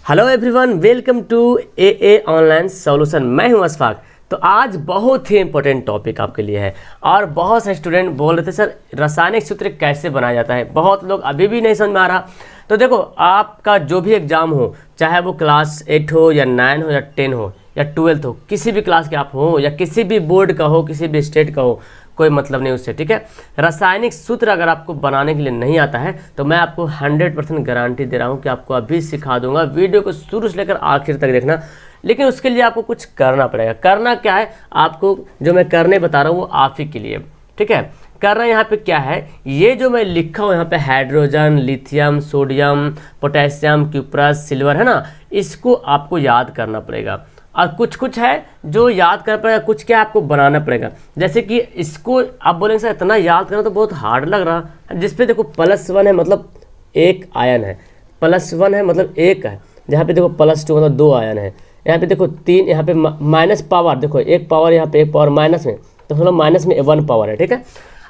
Hello everyone, welcome to a online solution. मैं हूं अशफाक। तो आज बहुत ही इंपॉर्टेंट टॉपिक आपके लिए है और बहुत से स्टूडेंट बोल रहे थे सर रासायनिक सूत्र कैसे बनाया जाता है, बहुत लोग अभी भी नहीं समझ में आ रहा। तो देखो, आपका जो भी एग्ज़ाम हो, चाहे वो क्लास 8 हो या 9 हो या 10 हो या 12 हो, किसी भी क्लास के आप हो या किसी भी बोर्ड का हो, किसी भी स्टेट का हो, कोई मतलब नहीं उससे, ठीक है। रासायनिक सूत्र अगर आपको बनाने के लिए नहीं आता है तो मैं आपको 100% गारंटी दे रहा हूँ कि आपको अभी सिखा दूंगा। वीडियो को शुरू से लेकर आखिर तक देखना, लेकिन उसके लिए आपको कुछ करना पड़ेगा। करना क्या है, आपको जो मैं करने बता रहा हूँ वो आप ही के लिए, ठीक है। करना यहाँ पे क्या है, ये जो मैं लिखा हूँ यहाँ पे hydrogen, lithium, sodium, potassium, cuprous, silver, है ना, इसको आपको याद करना पड़ेगा। और कुछ कुछ है जो याद करना पड़ेगा, कुछ क्या आपको बनाना पड़ेगा। जैसे कि इसको आप बोलेंगे सर इतना याद करना तो बहुत हार्ड लग रहा है। जिसपे देखो +1 है मतलब एक आयन है, +1 है मतलब एक है, जहाँ पे देखो +2 मतलब 2 आयन है, यहाँ पे देखो 3, यहाँ पे माइनस पावर, देखो एक पावर, यहाँ पे एक पावर माइनस में, तो मतलब माइनस में 1 पावर है, ठीक है।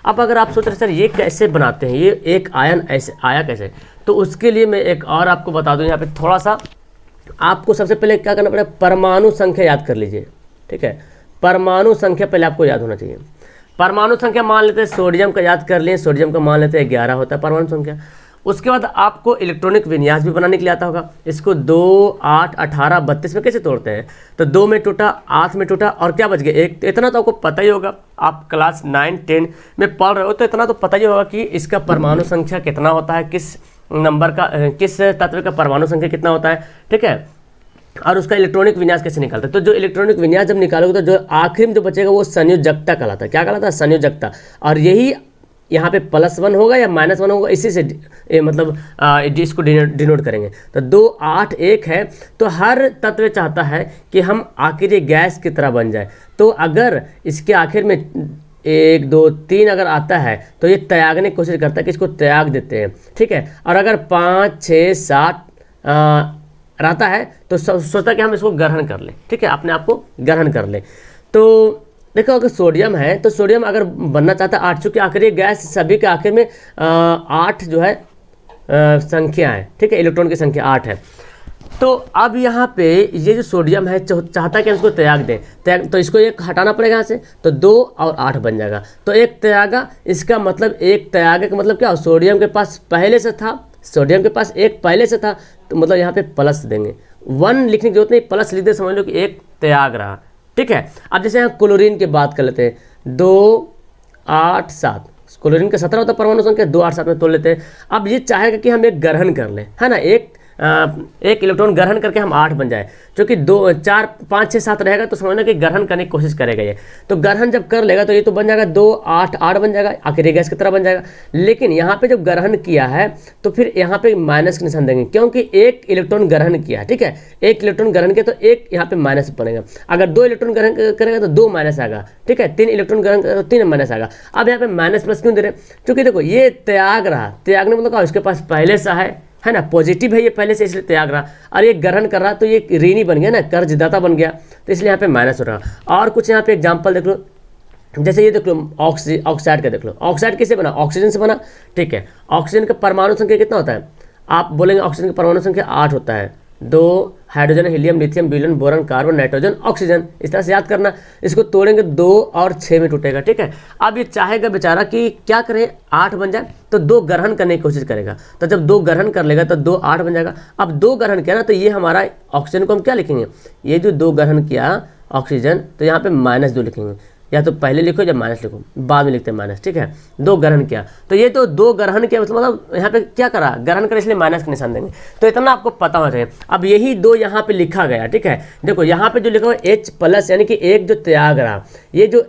अब अगर आप सोच रहे सर ये कैसे बनाते हैं, ये एक आयन ऐसे आया कैसे, तो उसके लिए मैं एक और आपको बता दूँ। यहाँ पे थोड़ा सा आपको सबसे पहले क्या करना पड़ेगा, परमाणु संख्या याद कर लीजिए, ठीक है। परमाणु संख्या पहले आपको याद होना चाहिए। परमाणु संख्या मान लेते हैं, सोडियम का याद कर लिए, सोडियम का मान लेते हैं 11 होता है परमाणु संख्या। उसके बाद आपको इलेक्ट्रॉनिक विन्यास भी बनाने के लिए आता होगा। इसको 2, 8, 18, 32 में कैसे तोड़ते हैं, तो 2 में टूटा, 8 में टूटा और क्या बच गया, एक। इतना तो आपको पता ही होगा, आप क्लास 9, 10 में पढ़ रहे हो तो इतना तो पता ही होगा कि इसका परमाणु संख्या कितना होता है, किस नंबर का, किस तत्व का परमाणु संख्या कितना होता है, ठीक है। और उसका इलेक्ट्रॉनिक विन्यास कैसे निकालते हैं, तो जो इलेक्ट्रॉनिक विन्यास जब निकालोगे तो जो आखिर में जो बचेगा वो संयोजकता कहलाता है। क्या कहलाता है, संयोजकता। और यही यहाँ पे +1 होगा या -1 होगा, इसी से मतलब इसको डिनोट करेंगे। तो 2, 8, 1 है, तो हर तत्व चाहता है कि हम आखिर ये गैस की तरह बन जाए। तो अगर इसके आखिर में 1, 2, 3 अगर आता है तो ये त्यागने की कोशिश करता है कि इसको त्याग देते हैं, ठीक है। और अगर 5, 6, 7 रहता है तो सोचता है कि हम इसको ग्रहण कर लें, ठीक है, अपने आप को ग्रहण कर लें। तो देखो, अगर सोडियम है तो सोडियम अगर बनना चाहता है 8, चूँकि आखिर ये गैस सभी के आखिर में 8 जो है संख्या है, ठीक है, इलेक्ट्रॉन की संख्या 8 है। तो अब यहाँ पे ये जो सोडियम है चाहता है कि हम इसको त्याग दें, तो इसको एक हटाना पड़ेगा यहाँ से, तो 2 और 8 बन जाएगा। तो एक त्यागा, इसका मतलब एक त्यागे का मतलब क्या, सोडियम के पास पहले से था, सोडियम के पास एक पहले से था, तो मतलब यहाँ पे प्लस देंगे। 1 लिखने की जरूरत नहीं, प्लस लिख दे, समझ लो कि एक त्याग रहा, ठीक है। अब जैसे यहाँ क्लोरीन की बात कर लेते हैं, 2, 8, 7, क्लोरीन का 17 होता है परमाणु संख्या, 2, 8, 7 में तोड़ लेते हैं। अब ये चाहेगा कि हम एक ग्रहण कर लें, है ना, एक इलेक्ट्रॉन ग्रहण करके हम 8 बन जाए, क्योंकि 2, 4, 5, 6, 7 रहेगा तो समझना कि ग्रहण करने की कोशिश करेगा ये। तो ग्रहण जब कर लेगा तो ये तो बन जाएगा 2, 8, 8 बन जाएगा, आखिर गैस की तरह बन जाएगा। लेकिन यहाँ पे जब ग्रहण किया है तो फिर यहाँ पे माइनस का निशान देंगे, क्योंकि एक इलेक्ट्रॉन ग्रहण किया, ठीक है। एक इलेक्ट्रॉन ग्रहण किया तो एक यहाँ पे माइनस बनेगा। अगर 2 इलेक्ट्रॉन ग्रहण करेगा तो 2 माइनस आएगा, ठीक है। 3 इलेक्ट्रॉन ग्रहण करेगा तो 3 माइनस आएगा। अब यहाँ पे माइनस प्लस क्यों दे रहे हैं, क्योंकि देखो ये त्याग रहा, त्यागने मतलब क्या, उसके पास पहले से है ना, पॉजिटिव है ये पहले से, इसलिए त्याग रहा। और ये ग्रहण कर रहा तो ये ऋणी बन गया ना, कर्जदाता बन गया, तो इसलिए यहाँ पे माइनस हो रहा। और कुछ यहाँ पे एग्जांपल देख लो, जैसे ये देख लो, ऑक्साइड का देख लो। ऑक्साइड किससे बना, ऑक्सीजन से बना, ठीक है। ऑक्सीजन का परमाणु संख्या कितना होता है, आप बोलेंगे ऑक्सीजन का परमाणु संख्या 8 होता है। 2 hydrogen, helium, lithium, beryllium, boron, carbon, nitrogen, oxygen, इस तरह से याद करना। इसको तोड़ेंगे 2 और 6 में टूटेगा, ठीक है। अब ये चाहेगा बेचारा कि क्या करें, 8 बन जाए, तो 2 ग्रहण करने की कोशिश करेगा। तो जब 2 ग्रहण कर लेगा तो 2, 8 बन जाएगा। अब 2 ग्रहण किया ना, तो ये हमारा ऑक्सीजन को हम क्या लिखेंगे, ये जो 2 ग्रहण किया ऑक्सीजन, तो यहाँ पे -2 लिखेंगे, या तो पहले लिखो या माइनस लिखो, बाद में लिखते हैं माइनस, ठीक है। 2 ग्रहण किया तो ये तो 2 ग्रहण किया मतलब यहाँ पे क्या करा, ग्रहण करा, इसलिए माइनस का निशान देंगे। तो इतना आपको पता होना चाहिए। अब यही 2 यहाँ पे लिखा गया, ठीक है। देखो यहाँ पे जो लिखा हुआ H+, यानी कि एक जो त्याग रहा, ये जो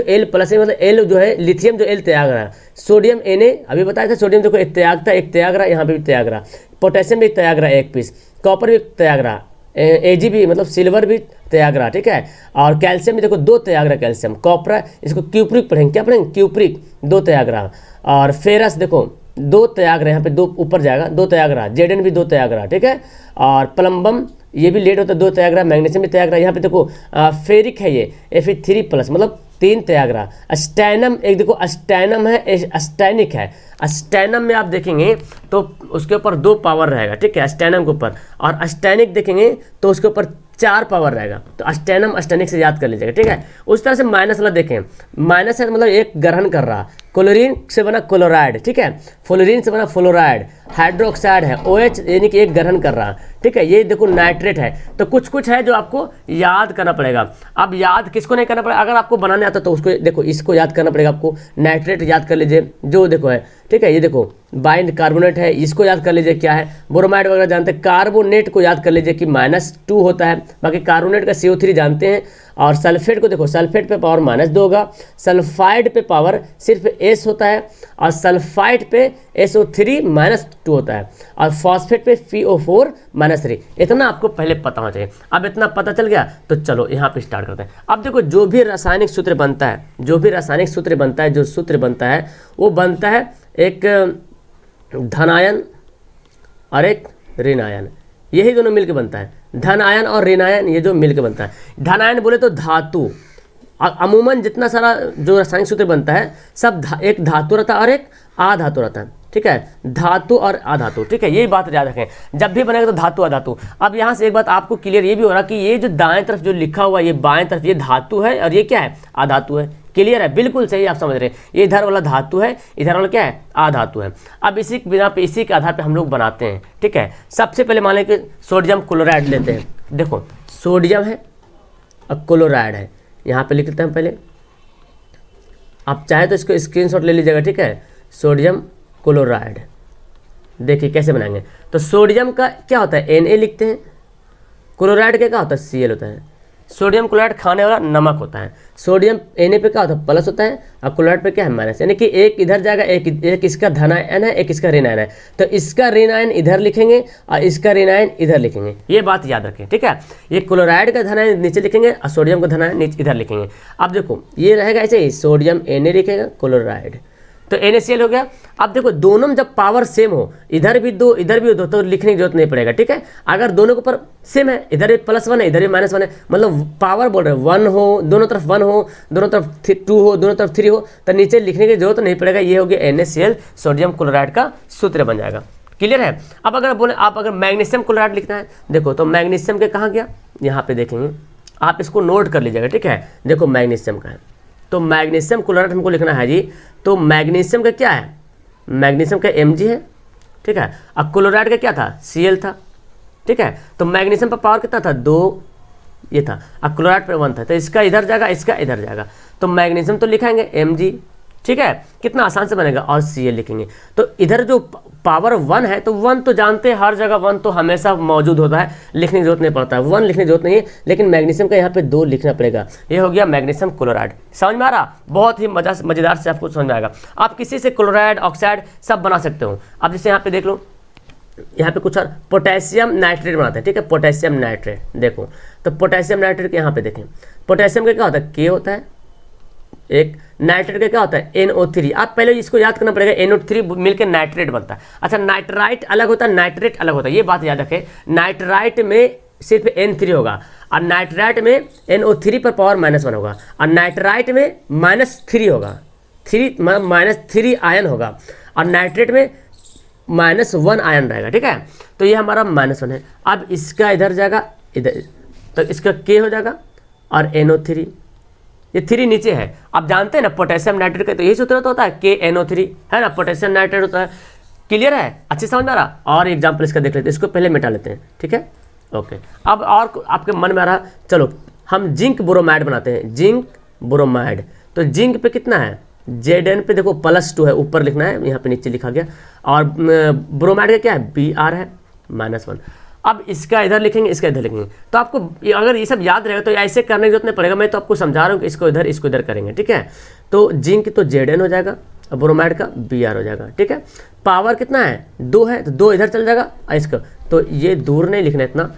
L+ है, मतलब L जो है लिथियम, जो L त्याग रहा, सोडियम Na अभी बताया था, सोडियम देखो एक त्याग था, एक त्याग रहा, यहाँ पे भी त्याग रहा, पोटेशियम भी त्याग रहा 1 पीस, कॉपर भी त्याग रहा, Ag मतलब सिल्वर भी त्याग रहा, ठीक है। और कैल्शियम भी देखो 2 त्याग रहा, कैल्शियम, कॉपर, इसको क्यूप्रिक पढ़ेंगे, क्या पढ़ेंगे, क्यूप्रिक, 2 त्याग रहा। और फेरस देखो 2 त्याग रहा, यहाँ पे 2 ऊपर जाएगा, 2 त्याग रहा, Zn भी 2 त्याग रहा, ठीक है। और प्लम्बम ये भी लेट होता है, 2 त्याग रहा, मैग्नीशियम भी त्याग रहा। यहाँ पे देखो फेरिक है, ये Fe3+, मतलब 3 त्यागरा। स्टैनम एक देखो, स्टैनम है, स्टैनिक है। स्टैनम में आप देखेंगे तो उसके ऊपर 2 पावर रहेगा, ठीक है, स्टैनम के ऊपर। और स्टैनिक देखेंगे तो उसके ऊपर 4 पावर रहेगा। तो स्टैनम स्टैनिक से याद कर लीजिएगा, ठीक है। उस तरह से माइनस वाला देखें, माइनस है मतलब एक ग्रहण कर रहा। क्लोरीन से बना क्लोराइड, ठीक है, फ्लोरीन से बना फ्लोराइड। हाइड्रोक्साइड है OH यानी कि एक ग्रहण कर रहा, ठीक है। ये देखो नाइट्रेट है। तो कुछ कुछ है जो आपको याद करना पड़ेगा। अब याद किसको नहीं करना पड़ेगा, अगर आपको बनाने आता तो उसको देखो, इसको याद करना पड़ेगा आपको। नाइट्रेट याद कर लीजिए, जो देखो है, ठीक है। ये देखो बाइंड कार्बोनेट है, इसको याद कर लीजिए क्या है। ब्रोमाइड वगैरह जानते हैं। कार्बोनेट को याद कर लीजिए कि -2 होता है। बाकी कार्बोनेट का CO3 जानते हैं। और सल्फेट को देखो, सल्फेट पे पावर -2 होगा। सल्फाइड पे पावर सिर्फ S होता है। और सल्फाइड पे SO3 -2 होता है। और फॉस्फेट पे FeO4 -3। इतना आपको पहले पता होना चाहिए। अब इतना पता चल गया तो चलो यहाँ पे स्टार्ट करते हैं। अब देखो जो भी रासायनिक सूत्र बनता है, जो सूत्र बनता है वो बनता है एक धनायन और एक ऋणायन, यही दोनों मिलकर बनता है। धन आयन और ऋण आयन ये जो मिलकर बनता है। धन आयन बोले तो धातु, अमूमन जितना सारा जो रासायनिक सूत्र बनता है सब एक धातु रहता है और एक अधातु रहता है, ठीक है। धातु और अधातु, ठीक है, यही बात याद रखें। जब भी बनेगा तो धातु अधातु। अब यहाँ से एक बात आपको क्लियर ये भी हो रहा कि ये जो दाएं तरफ जो लिखा हुआ ये बाएं तरफ ये धातु है और ये क्या है, अधातु है। क्लियर है, बिल्कुल सही आप समझ रहे हैं। ये इधर वाला धातु है, इधर वाला क्या है, अधातु है। अब इसी बिना पे, इसी के आधार पे हम लोग बनाते हैं, ठीक है। सबसे पहले मान लें कि सोडियम क्लोराइड लेते हैं। देखो सोडियम है और क्लोराइड है, यहाँ पे लिख लेते हैं पहले। आप चाहे तो इसको स्क्रीनशॉट ले लीजिएगा, ठीक है। सोडियम क्लोराइड देखिए कैसे बनाएंगे। तो सोडियम का क्या होता है, Na लिखते हैं। क्लोराइड का क्या होता है, Cl होता है। सोडियम क्लोराइड खाने वाला नमक होता है। सोडियम Na पे क्या होता है, प्लस होता है, और क्लोराइड पे क्या है, माइनस। यानी कि एक इधर जाएगा, एक इसका धन आयन है, एक इसका ऋण आयन है। तो इसका ऋण आयन इधर लिखेंगे और इसका ऋण आयन इधर लिखेंगे, ये बात याद रखें, ठीक है। ये क्लोराइड का धन आयन नीचे लिखेंगे और सोडियम का धन आयन इधर लिखेंगे। अब देखो ये रहेगा ऐसे ही, सोडियम Na लिखेगा, क्लोराइड तो NaCl हो गया। अब देखो दोनों में जब पावर सेम हो, इधर भी 2 इधर भी 2, तो लिखने की जरूरत नहीं पड़ेगा, ठीक है। अगर दोनों के ऊपर सेम है, इधर भी +1 है इधर भी -1 है, मतलब पावर बोल रहे हैं 1 हो, दोनों तरफ 1 हो, दोनों तरफ 2 हो, दोनों तरफ 3 हो, तो नीचे लिखने की जरूरत नहीं पड़ेगा। ये हो गया NaCl, सोडियम क्लोराइड का सूत्र बन जाएगा। क्लियर है। अब अगर बोले आप अगर मैग्नीशियम क्लोराइड लिखना है, देखो तो मैग्नीशियम के कहाँ गया, यहाँ पे देखेंगे, आप इसको नोट कर लीजिएगा, ठीक है। देखो मैग्नीशियम का है, तो मैग्नीशियम क्लोराइड हमको लिखना है जी। तो मैग्नीशियम का क्या है, मैग्नीशियम का Mg है, ठीक है। अब क्लोराइड का क्या था, Cl था, ठीक है। तो मैग्नीशियम पर पावर कितना था, 2 ये था, अब क्लोराइड पर 1 था। तो इसका इधर जाएगा, इसका इधर जाएगा, तो मैग्नीशियम तो लिखाएंगे Mg, ठीक है। कितना आसान से बनेगा, और Cl लिखेंगे। तो इधर जो पावर 1 है, तो 1 तो जानते हैं हर जगह 1 तो हमेशा मौजूद होता है, लिखने की जरूरत नहीं पड़ता है, 1 लिखने की जरूरत नहीं है। लेकिन मैग्नीशियम का यहाँ पे 2 लिखना पड़ेगा। ये हो गया मैग्नीशियम क्लोराइड। समझ में आ रहा, बहुत ही मजेदार से आपको समझ में आएगा। आप किसी से क्लोराइड ऑक्साइड सब बना सकते हो। अब जैसे यहाँ पे देख लो, यहाँ पे कुछ और पोटेशियम नाइट्रेट बनाते हैं, ठीक है। पोटेशियम नाइट्रेट देखो, तो पोटेशियम नाइट्रेट के यहाँ पे देखें, पोटेशियम का क्या होता है, K होता है, एक नाइट्रेट का क्या होता है, NO3। आप पहले इसको याद करना पड़ेगा, NO3 मिलकर नाइट्रेट बनता है। अच्छा नाइट्राइट अलग होता है, नाइट्रेट अलग होता है, ये बात याद रखें। नाइट्राइट में सिर्फ N3 होगा और नाइट्राइट में NO3 पर पावर -1 होगा, और नाइट्राइट में -3 होगा, -3 आयन होगा, और नाइट्रेट में -1 आयन रहेगा, ठीक है। तो ये हमारा -1 है। अब इसका इधर जाएगा, इधर, तो इसका K हो जाएगा और NO3, ये 3 नीचे है। आप जानते हैं ना पोटेशियम नाइट्रेट का तो यही सूत्र होता है, KNO3 है ना, पोटेशियम नाइट्रेट होता है। क्लियर है, अच्छे समझ में आ रहा। और एग्जाम्पल इसका देख लेते हैं, इसको पहले मिटा लेते हैं, ठीक है, ओके। अब और आपके मन में आ रहा, चलो हम जिंक ब्रोमाइड बनाते हैं, जिंक ब्रोमाइड। तो जिंक पे कितना है, Zn पे देखो +2 है, ऊपर लिखना है, यहाँ पे नीचे लिखा गया। और ब्रोमाइड का क्या है, Br है, -1। अब इसका इधर लिखेंगे, इसका इधर लिखेंगे। तो आपको अगर ये सब याद रहेगा तो ऐसे करने की जरूरत नहीं पड़ेगा, मैं तो आपको समझा रहा हूँ कि इसको इधर करेंगे, ठीक है। तो जिंक तो Zn हो जाएगा और ब्रोमाइड का Br हो जाएगा, ठीक है। पावर कितना है, 2 है, तो 2 इधर चल जाएगा और इसका, तो ये दूर नहीं लिखना है इतना,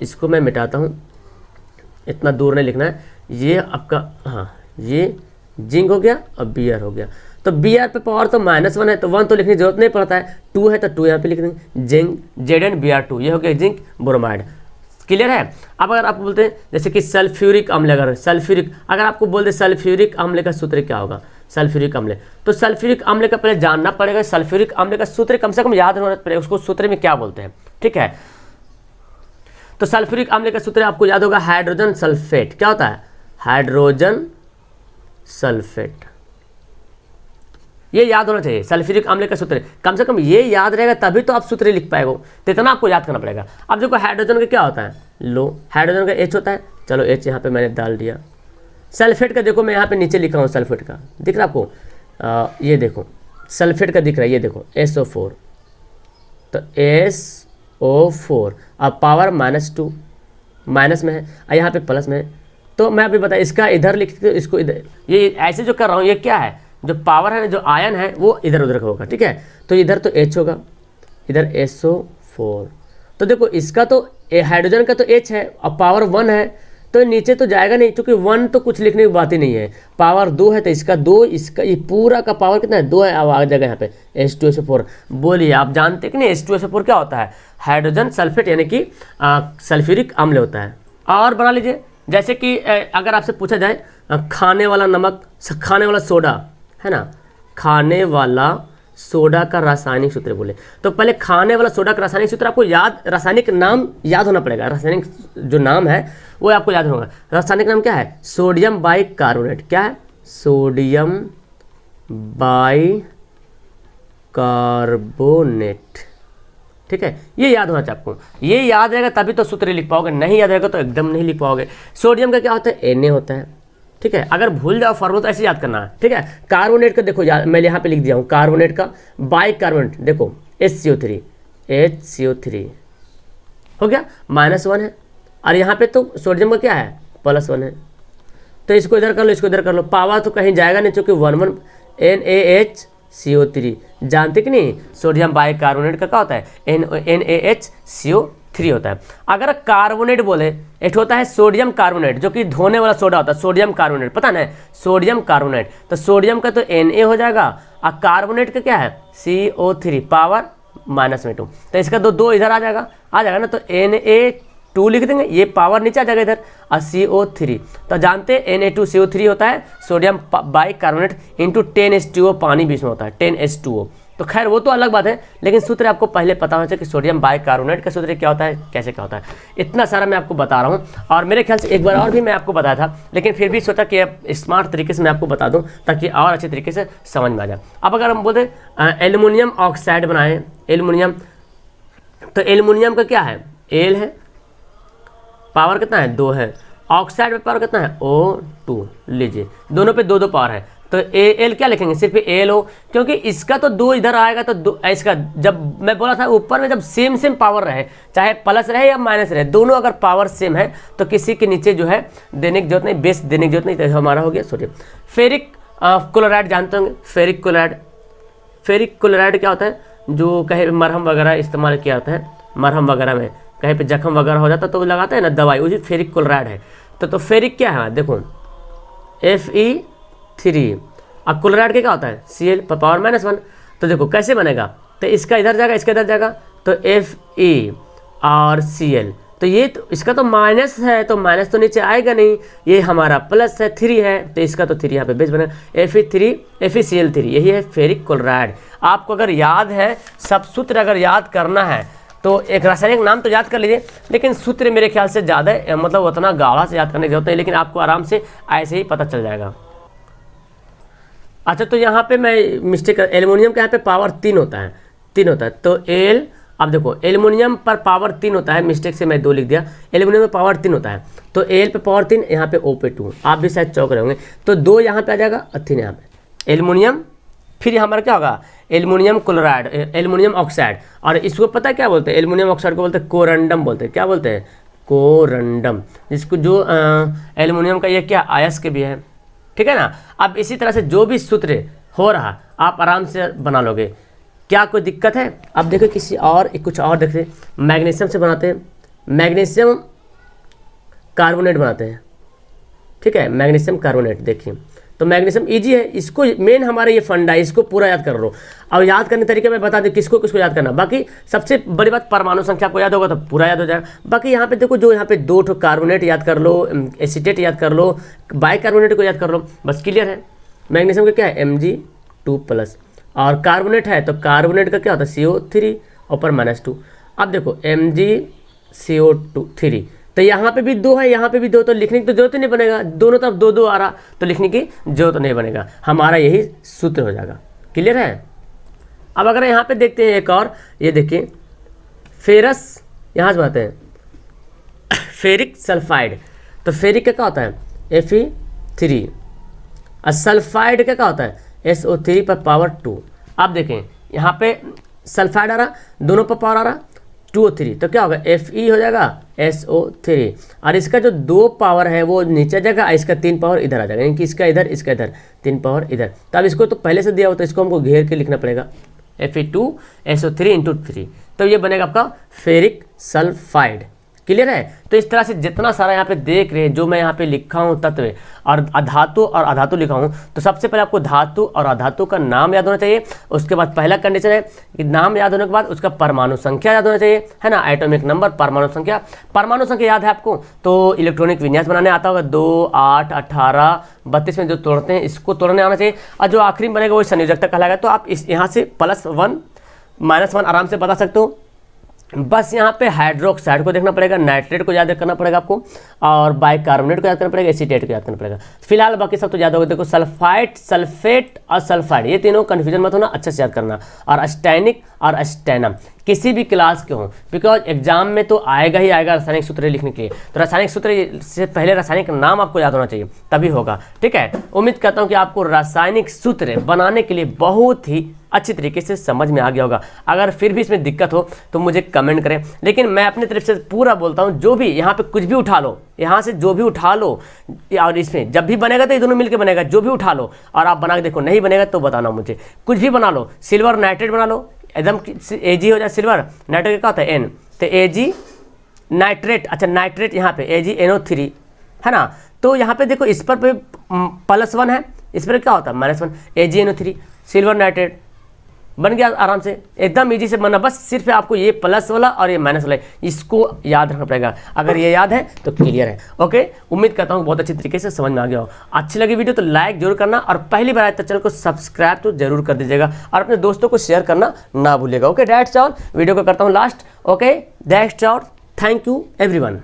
इसको मैं मिटाता हूँ, इतना दूर नहीं लिखना है। ये आपका, हाँ ये जिंक हो गया और Br हो गया। तो Br पे पावर तो -1 है, तो 1 तो लिखने की जरूरत नहीं पड़ता है, 2 है तो 2 यहाँ पे लिख देंगे, जिंक Zn Br2, ये हो गया जिंक ब्रोमाइड। क्लियर है। अब अगर आपको बोलते हैं जैसे कि सल्फ्यूरिक अम्ल, अगर आपको बोलते सल्फ्यूरिक अम्ल का सूत्र क्या होगा, सल्फ्यूरिक अम्ल, तो सल्फ्यूरिक अम्ल का पहले जानना पड़ेगा, सल्फ्यूरिक अम्ल का सूत्र कम से कम याद होना पड़ेगा, उसको सूत्र में क्या बोलते हैं, ठीक है। तो सल्फ्यूरिक अम्ल का सूत्र आपको याद होगा हाइड्रोजन सल्फेट। क्या होता है, हाइड्रोजन सल्फेट, ये याद होना चाहिए सल्फ्यूरिक अम्ल का सूत्र, कम से कम ये याद रहेगा तभी तो आप सूत्र लिख पाएगो, तो इतना आपको याद करना पड़ेगा। अब देखो हाइड्रोजन का क्या होता है, लो, हाइड्रोजन का H होता है, चलो H यहाँ पे मैंने डाल दिया। सल्फेट का देखो मैं यहाँ पे नीचे लिखा हूँ, सल्फेट का दिख रहा है आपको, ये देखो सल्फेट का दिख रहा है, ये देखो SO4, तो SO4 अब पावर -2 माइनस में है और यहाँ पे प्लस में है, तो मैं अभी बता इसका इधर लिख दो, इसको इधर, ये ऐसे जो कर रहा हूँ ये क्या है, जो पावर है, जो आयन है वो इधर उधर का होगा, ठीक है। तो इधर तो H होगा, इधर SO4, तो देखो इसका तो हाइड्रोजन का तो H है और पावर 1 है, तो नीचे तो जाएगा नहीं, क्योंकि 1 तो कुछ लिखने की बात ही नहीं है, पावर 2 है तो इसका 2, इसका ये पूरा का पावर कितना है, 2 है। अब आ जाएगा यहाँ पे H2SO4। बोलिए आप जानते हैं कि नहीं H2SO4 क्या होता है, हाइड्रोजन सल्फेट यानी कि सल्फ्यूरिक अम्ल होता है। और बना लीजिए जैसे कि अगर आपसे पूछा जाए खाने वाला नमक, खाने वाला सोडा है ना, खाने वाला सोडा का रासायनिक सूत्र बोले, तो पहले खाने वाला सोडा का रासायनिक सूत्र आपको याद, रासायनिक नाम याद होना पड़ेगा, रासायनिक जो नाम है वो आपको याद होगा। रासायनिक नाम क्या है, सोडियम बाइकार्बोनेट। क्या है, सोडियम बाइकार्बोनेट, ठीक है, ये याद होना चाहिए आपको, ये याद रहेगा तभी तो सूत्र लिख पाओगे, नहीं याद रहेगा तो एकदम नहीं लिख पाओगे। सोडियम का क्या होता है, Na होता है, ठीक है, अगर भूल जाओ फॉर्मूला तो ऐसे याद करना है, ठीक है। कार्बोनेट का देखो याद, मैं यहाँ पे लिख दिया हूँ कार्बोनेट का, बाइकार्बोनेट देखो HCO3 हो गया, -1 है, और यहाँ पे तो सोडियम का क्या है, +1 है, तो इसको इधर कर लो, इसको इधर कर लो, पावर तो कहीं जाएगा नहीं, चूँकि 1 NaHCO3 जानते कि नहीं, सोडियम बाइकार्बोनेट का क्या होता है, NaHCO3 होता है। अगर कार्बोनेट बोले, एक होता है सोडियम कार्बोनेट जो कि धोने वाला सोडा होता है, सोडियम कार्बोनेट, पता ना, सोडियम कार्बोनेट, तो सोडियम का तो Na हो जाएगा और कार्बोनेट का क्या है CO3 पावर -2, तो इसका दो इधर आ जाएगा ना, तो Na2 लिख देंगे, ये पावर नीचे आ जाएगा इधर, और CO3, तो जानते हैं Na2CO3 होता है सोडियम बाइकार्बोनेट इंटू 10H2O, पानी बीच में होता है 10H2O। तो खैर वो तो अलग बात है, लेकिन सूत्र आपको पहले पता होना चाहिए कि सोडियम बाइकार्बोनेट का सूत्र क्या होता है, कैसे क्या होता है, इतना सारा मैं आपको बता रहा हूँ। और मेरे ख्याल से एक बार और भी मैं आपको बताया था, लेकिन फिर भी सोचा कि अब स्मार्ट तरीके से मैं आपको बता दूँ ताकि और अच्छे तरीके से समझ में आ जाए। अब अगर हम बोलते एल्युमिनियम ऑक्साइड बनाएं, एल्युमिनियम, तो एल्युमिनियम का क्या है, Al है, पावर कितना है 2 है, ऑक्साइड में पावर कितना है O2, लीजिए दोनों पे 2 पावर है, तो Al क्या लिखेंगे, सिर्फ AlO, क्योंकि इसका तो 2 इधर आएगा, तो इसका जब मैं बोला था ऊपर में जब सेम पावर रहे, चाहे प्लस रहे या माइनस रहे, दोनों अगर पावर सेम है तो किसी के नीचे जो है देने की जरूरत नहीं, बेस देने की जरूरत नहीं, तो हमारा हो गया सोडियम। फेरिक क्लोराइड जानते होंगे, फेरिक क्लोराइड क्या होता है, जो कहीं मरहम वगैरह इस्तेमाल किया जाता है, मरहम वगैरह में कहीं पे जख्म वगैरह हो जाता तो लगाते हैं ना दवाई, उसी फेरिक क्लोराइड है। तो फेरिक क्या है, देखो Fe3, अब क्लोराइड के क्या होता है Cl पावर -1, तो देखो कैसे बनेगा, तो इसका इधर जाएगा, इसका इधर जाएगा, तो Fe और Cl, तो ये तो इसका तो माइनस है, तो माइनस तो नीचे आएगा नहीं, ये हमारा प्लस है 3 है, तो इसका तो 3 यहाँ पे बेस बनेगा, FeCl3, यही है फेरिक क्लोराइड। आपको अगर याद है सब सूत्र अगर याद करना है तो एक रासायनिक नाम तो याद कर लीजिए, लेकिन सूत्र मेरे ख्याल से ज़्यादा मतलब उतना गाढ़ा से याद करने की जरूरत नहीं, लेकिन आपको आराम से ऐसे ही पता चल जाएगा। अच्छा, तो यहाँ पे मैं मिस्टेक, एल्युमिनियम के यहाँ पे पावर 3 होता है, तो एल, अब देखो एल्युमिनियम पर पावर 3 होता है, मिस्टेक से मैं 2 लिख दिया, एल्युमिनियम में पावर 3 होता है, तो एल पे पावर 3, यहाँ पे O पे 2, आप भी शायद चौक रहे होंगे, तो 2 यहाँ पे आ जाएगा और 3 यहाँ पे, एल्युमिनियम, फिर हमारा क्या होगा एल्युमिनियम क्लोराइड, एल्युमिनियम ऑक्साइड, और इसको पता है क्या बोलते हैं, एल्युमिनियम ऑक्साइड को बोलते हैं कोरंडम, बोलते हैं क्या बोलते हैं, कोरंडम, जिसको जो एल्युमिनियम का ये क्या अयस्क भी है, ठीक है ना। अब इसी तरह से जो भी सूत्र हो रहा आप आराम से बना लोगे, क्या कोई दिक्कत है। अब देखो किसी और कुछ और देखते, मैग्नीशियम से बनाते हैं, मैग्नीशियम कार्बोनेट बनाते हैं, ठीक है, मैग्नीशियम कार्बोनेट, देखिए तो मैग्नीशियम ईजी है, इसको मेन हमारा ये फंडा है, इसको पूरा याद कर लो। अब याद करने तरीके मैं बता दें किसको किसको याद करना। बाकी सबसे बड़ी बात परमाणु संख्या को याद होगा तो पूरा याद हो जाएगा। बाकी यहाँ पे देखो जो यहाँ पे 2 ठो कार्बोनेट याद कर लो, एसीटेट याद कर लो, बाइकार्बोनेट को याद कर लो, बस क्लियर है। मैग्नीशियम का क्या है Mg2+, और कार्बोनेट है तो कार्बोनेट का क्या होता है CO3 ऊपर -2। अब देखो MgCO3, तो यहाँ पे भी 2 है, यहाँ पे भी 2, तो लिखने की तो जरूरत ही नहीं बनेगा, दोनों तरफ 2 आ रहा तो लिखने की जरूरत नहीं बनेगा, हमारा यही सूत्र हो जाएगा। क्लियर है। अब अगर यहाँ पे देखते हैं एक और, ये देखिए फेरस, यहाँ से बातें हैं फेरिक सल्फाइड, तो फेरिक का क्या होता है Fe3, और सल्फाइड का क्या होता है SO3 पर पावर 2। अब देखें यहाँ पे सल्फाइड आ रहा, दोनों पर पावर आ रहा 2 और 3, तो क्या होगा Fe हो जाएगा SO3, और इसका जो 2 पावर है वो नीचे जाएगा, इसका 3 पावर इधर आ जाएगा, यानी कि इसका इधर इसका इधर 3 पावर इधर। तो अब इसको तो पहले से दिया हो तो इसको हमको घेर के लिखना पड़ेगा Fe2SO3 × 3, तो ये बनेगा आपका फेरिक सल्फाइड। क्लियर है। तो इस तरह से जितना सारा यहाँ पे देख रहे हैं, जो मैं यहाँ पे लिखा हूँ तत्व और अधातु और अधातु लिखा हूँ, तो सबसे पहले आपको धातु और अधातु का नाम याद होना चाहिए। उसके बाद पहला कंडीशन है कि नाम याद होने के बाद उसका परमाणु संख्या याद होना चाहिए, है ना, एटॉमिक नंबर, परमाणु संख्या। परमाणु संख्या याद है आपको तो इलेक्ट्रॉनिक विन्यास बनाने आता होगा, 2, 8, 18, 32 में जो तोड़ते हैं इसको तोड़ने आना चाहिए, और जो आखिरी में बनेगा वो संयोजकता कहलाएगा। तो आप इस यहाँ से +1 -1 आराम से बता सकते हो। बस यहाँ पे हाइड्रोक्साइड को देखना पड़ेगा, नाइट्रेट को याद करना पड़ेगा आपको, और बाइकार्बोनेट को याद करना पड़ेगा, एसीटेट को याद करना पड़ेगा। फिलहाल बाकी सब तो याद होगा। देखो सल्फाइड, सल्फेट और सल्फाइड, ये तीनों कन्फ्यूजन मत होना, अच्छे से याद करना। और अस्टैनिक और अस्टेनम किसी भी क्लास के हों, बिकॉज एग्जाम में तो आएगा ही आएगा रासायनिक सूत्र लिखने के लिए, तो रासायनिक सूत्र से पहले रासायनिक नाम आपको याद होना चाहिए, तभी होगा। ठीक है, उम्मीद करता हूँ कि आपको रासायनिक सूत्र बनाने के लिए बहुत ही अच्छी तरीके से समझ में आ गया होगा। अगर फिर भी इसमें दिक्कत हो तो मुझे कमेंट करें, लेकिन मैं अपनी तरफ से पूरा बोलता हूँ, जो भी यहाँ पे कुछ भी उठा लो, यहाँ से जो भी उठा लो, और इसमें जब भी बनेगा तो ये दोनों मिलकर बनेगा, जो भी उठा लो और आप बना के देखो, नहीं बनेगा तो बताना मुझे। कुछ भी बना लो, सिल्वर नाइट्रेट बना लो, एकदम Ag हो जाए, सिल्वर नाइट्रेट का होता है N, तो Ag नाइट्रेट, अच्छा नाइट्रेट यहाँ पे AgNO3, है ना। तो यहाँ पे देखो इस पर +1 है, इस पर क्या होता है -1, AgNO3 सिल्वर नाइट्रेट बन गया आराम से, एकदम इजी से बनना। बस सिर्फ आपको ये प्लस वाला और ये माइनस वाला इसको याद रखना पड़ेगा। अगर ये याद है तो क्लियर है। ओके, उम्मीद करता हूँ बहुत अच्छी तरीके से समझ में आ गया हो। अच्छी लगी वीडियो तो लाइक जरूर करना, और पहली बार आए तो चैनल को सब्सक्राइब तो जरूर कर दीजिएगा, और अपने दोस्तों को शेयर करना ना भूलिएगा। ओके, दैट्स ऑल, वीडियो को करता हूँ last. Okay, that's all, thank you everyone.